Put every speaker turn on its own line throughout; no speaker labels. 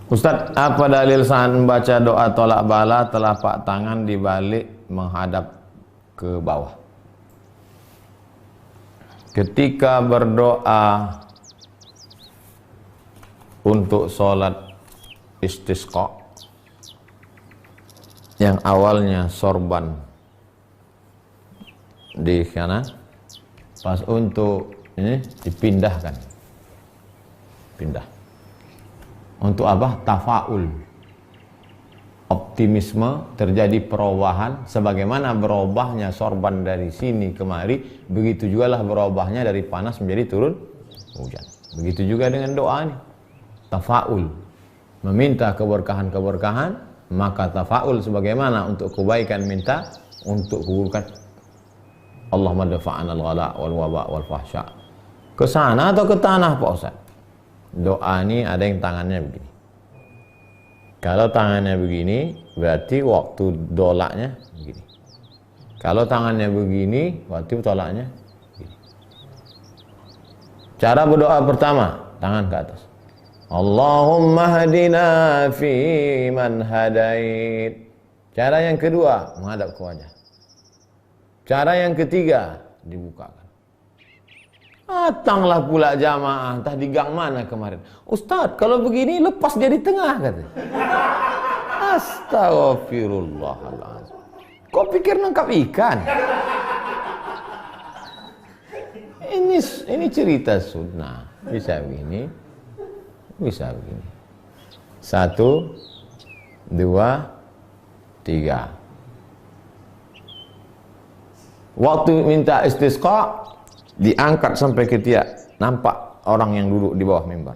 Ustaz, apa dalil saat membaca doa tolak bala telapak tangan dibalik menghadap ke bawah? Ketika berdoa untuk sholat istisqa yang awalnya sorban di kanan, pas untuk ini dipindahkan, pindah. Untuk apa? Tafaul, optimisme, terjadi perubahan. Sebagaimana berubahnya sorban dari sini kemari, begitu juga lah berubahnya dari panas menjadi turun hujan. Begitu juga dengan doa ini, tafaul, meminta keberkahan-keberkahan. Maka tafaul sebagaimana untuk kebaikan minta untuk keburukan. Allahumma dafa'an al-ghala wal waba wal fahsya. Ke sana atau ke tanah Pak Ustaz? Doa ini ada yang tangannya begini. Kalau tangannya begini, berarti waktu dolaknya begini. Kalau tangannya begini, waktu tolaknya begini. Cara berdoa pertama, tangan ke atas. Allahumma hadina fi man hadait. Cara yang kedua, menghadap ke wajah. Cara yang ketiga, dibukakan. Datanglah pula jamaah, entah di gang mana kemarin. Ustaz, kalau begini lepas dia di tengah, kata. Astagfirullahaladzim. Kau pikir nangkap ikan? Ini cerita sunnah. Bisa begini, bisa begini. 1, 2, 3. Waktu minta istisqa, diangkat sampai ke tiak, nampak orang yang duduk di bawah mimbar.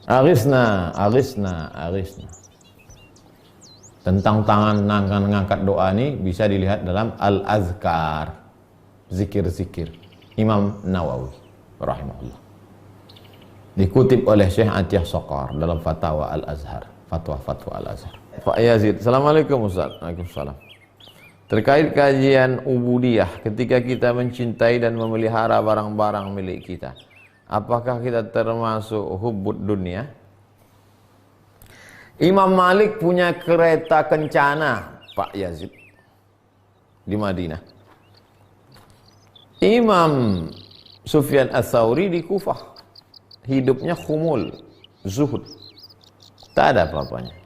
Aghithna, aghithna, aghithna. Tentang tangan ngangkat doa ini bisa dilihat dalam Al-Azkar, zikir-zikir Imam Nawawi rahimahullah. Dikutip oleh Syekh Atiyah Saqar dalam Fatwa Al-Azhar, fatwa Al-Azhar. Pak Yazid, Assalamualaikum Ustaz. Waalaikumsalam. Terkait kajian ubudiyah, ketika kita mencintai dan memelihara barang-barang milik kita, apakah kita termasuk hubbud dunia? Imam Malik punya kereta kencana, Pak Yazid, di Madinah. Imam Sufyan Ats-Tsauri di Kufah, hidupnya khumul, zuhud, tak ada apa-apanya.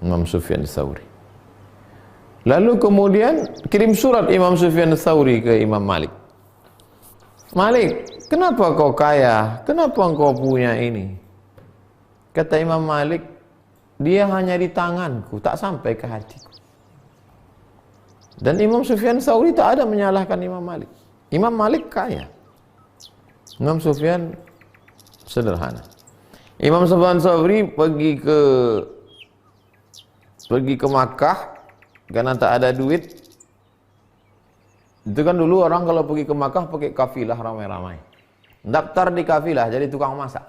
Imam Sufyan Ats-Tsauri. Lalu kemudian kirim surat Imam Sufyan Ats-Tsauri ke Imam Malik. Malik, kenapa kau kaya? Kenapa kau punya ini? Kata Imam Malik, dia hanya di tanganku, tak sampai ke hatiku. Dan Imam Sufyan Ats-Tsauri tak ada menyalahkan Imam Malik. Imam Malik kaya, Imam Sufyan sederhana. Imam Sufyan Ats-Tsauri pergi ke Makkah karena tak ada duit. Itu kan dulu orang kalau pergi ke Makkah pakai kafilah ramai-ramai. Daftar di kafilah jadi tukang masak.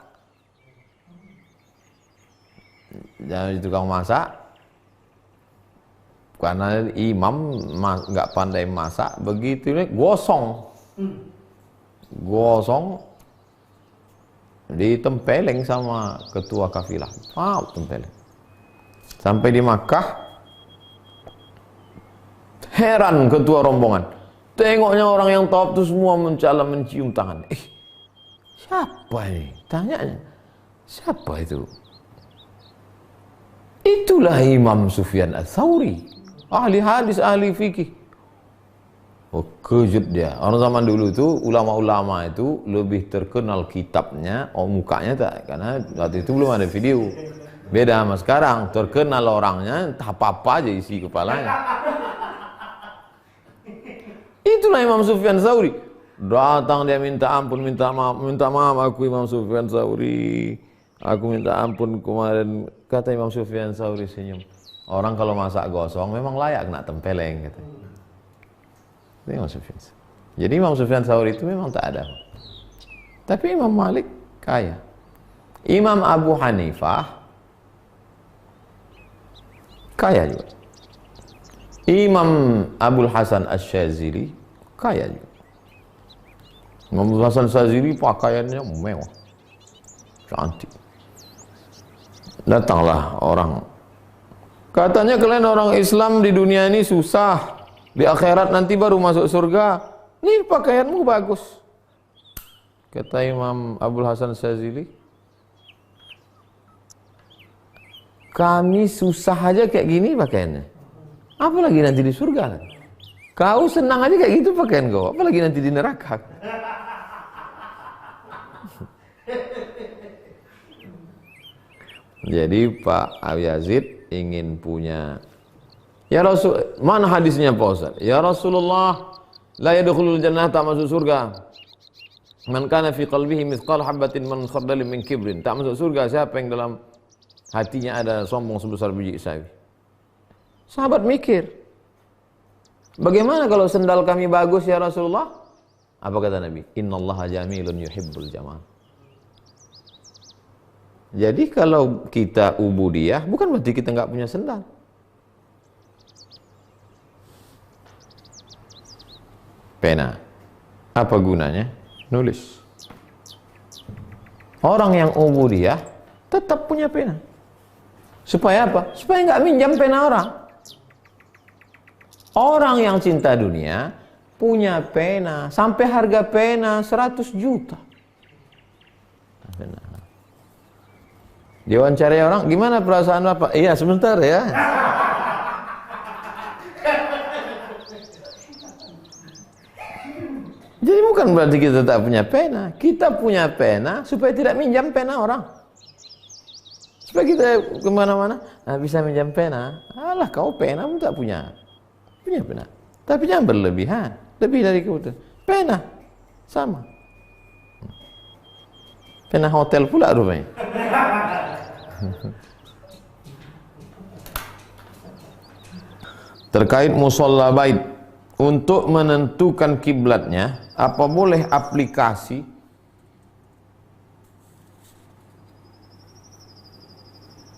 Jadi tukang masak karena imam nggak pandai masak, begitu ini gosong ditempeleng sama ketua kafilah. Tempeleng. Sampai di Makkah, heran ketua rombongan. Tengoknya orang yang top itu semua mencium tangan. Siapa ini? Tanyanya, siapa itu? Itulah Imam Sufyan Ats-Tsauri, ahli hadis, ahli fikih. Oh, kejut dia. Orang zaman dulu itu, ulama-ulama itu lebih terkenal kitabnya, mukanya tak, karena waktu itu belum ada video. Beda sama sekarang, terkenal orangnya, entah apa-apa aja isi kepalanya. Itulah Imam Sufyan Ats-Tsauri. Datang dia minta ampun, minta maaf aku Imam Sufyan Ats-Tsauri. Aku minta ampun kemarin. Kata Imam Sufyan Ats-Tsauri senyum. Orang kalau masak gosong memang layak kena tempeleng. Kata. Itu Imam Sufyan. Jadi Imam Sufyan Ats-Tsauri itu memang tak ada. Tapi Imam Malik kaya. Imam Abu Hanifah kaya juga. Imam Abul Hasan Asy-Syadzili kaya juga. Imam Hasan Sazili pakaiannya mewah, cantik. Datanglah orang, katanya kalian orang Islam di dunia ini susah, di akhirat nanti baru masuk surga. Nih pakaianmu bagus. Kata Imam Abdul Hasan Sazili, kami susah aja kayak gini pakaiannya, apalagi nanti di surga. Kau senang aja kayak gitu pakaian kau, apalagi nanti di neraka. Jadi Pak Yazid ingin punya, ya Rasul, mana hadisnya Pak Ustaz? Ya Rasulullah, la yadkhulul jannah, tak masuk surga man kana fi qalbihi mithqal habatin min khardalin min kibrin. Tak masuk surga siapa yang dalam hatinya ada sombong sebesar biji sawi. Sahabat mikir, bagaimana kalau sendal kami bagus ya Rasulullah? Apa kata Nabi? Innallaha jamilun yuhibbul jamal. Jadi kalau kita ubudiyah, bukan berarti kita nggak punya sendal. Pena, apa gunanya? Nulis. Orang yang ubudiyah tetap punya pena. Supaya apa? Supaya nggak minjam pena orang. Orang yang cinta dunia punya pena, sampai harga pena 100 juta. Pena. Diwawancarai orang, gimana perasaan Bapak? Iya, sebentar ya. Jadi bukan berarti kita tak punya pena. Kita punya pena supaya tidak minjam pena orang. Supaya kita kemana-mana, nah, bisa minjam pena. Alah, kau pena pun tak punya. Punya pena. Tapi jangan berlebihan. Lebih dari kebutuhan. Pena, sama. Pena hotel pula rupanya. Terkait musalla bait, untuk menentukan kiblatnya, apa boleh aplikasi?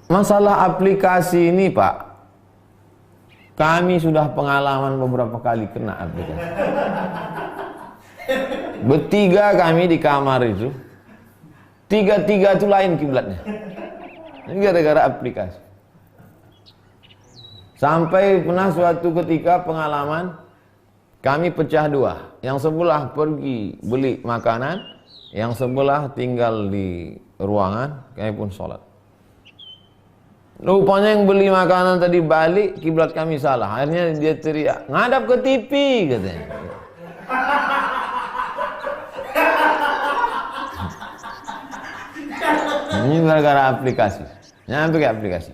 Masalah aplikasi ini Pak, kami sudah pengalaman beberapa kali kena aplikasi. Bertiga kami di kamar itu, tiga-tiga itu lain kiblatnya. Ini gara-gara aplikasi. Sampai pernah suatu ketika pengalaman, kami pecah dua. Yang sebelah pergi beli makanan, yang sebelah tinggal di ruangan, kami pun sholat. Rupanya yang beli makanan tadi balik, kiblat kami salah. Akhirnya dia teriak, ngadap ke TV katanya. Ini gara-gara aplikasi. Nyampe ke aplikasi.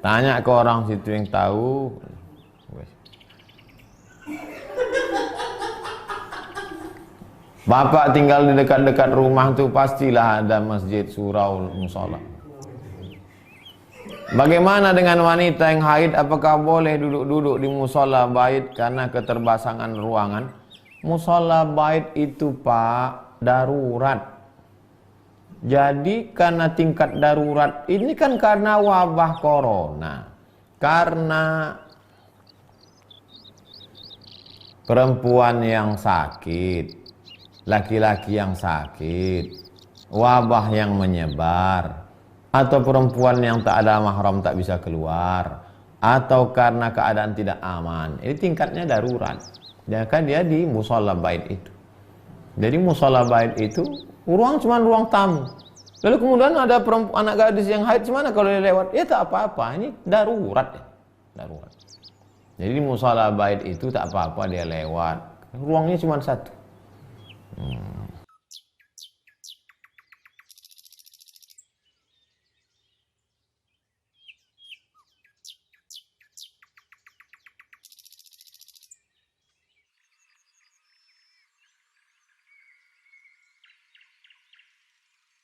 Tanya ke orang situ yang tahu. Bapak tinggal di dekat-dekat rumah tuh pastilah ada masjid, surau, musola. Bagaimana dengan wanita yang haid? Apakah boleh duduk-duduk di musola bait karena keterbasangan ruangan? Musola bait itu Pak, darurat. Jadi karena tingkat darurat ini kan karena wabah corona, karena perempuan yang sakit, laki-laki yang sakit, wabah yang menyebar, atau perempuan yang tak ada mahram tak bisa keluar, atau karena keadaan tidak aman, ini tingkatnya darurat. Maka dia di musola bait itu. Jadi musola bait itu ruang cuma ruang tamu. Lalu kemudian ada anak gadis yang haid, gimana kalau dia lewat? Ya tak apa-apa, ini darurat ya. Darurat. Jadi di musola bait itu tak apa-apa dia lewat. Ruangnya cuma satu.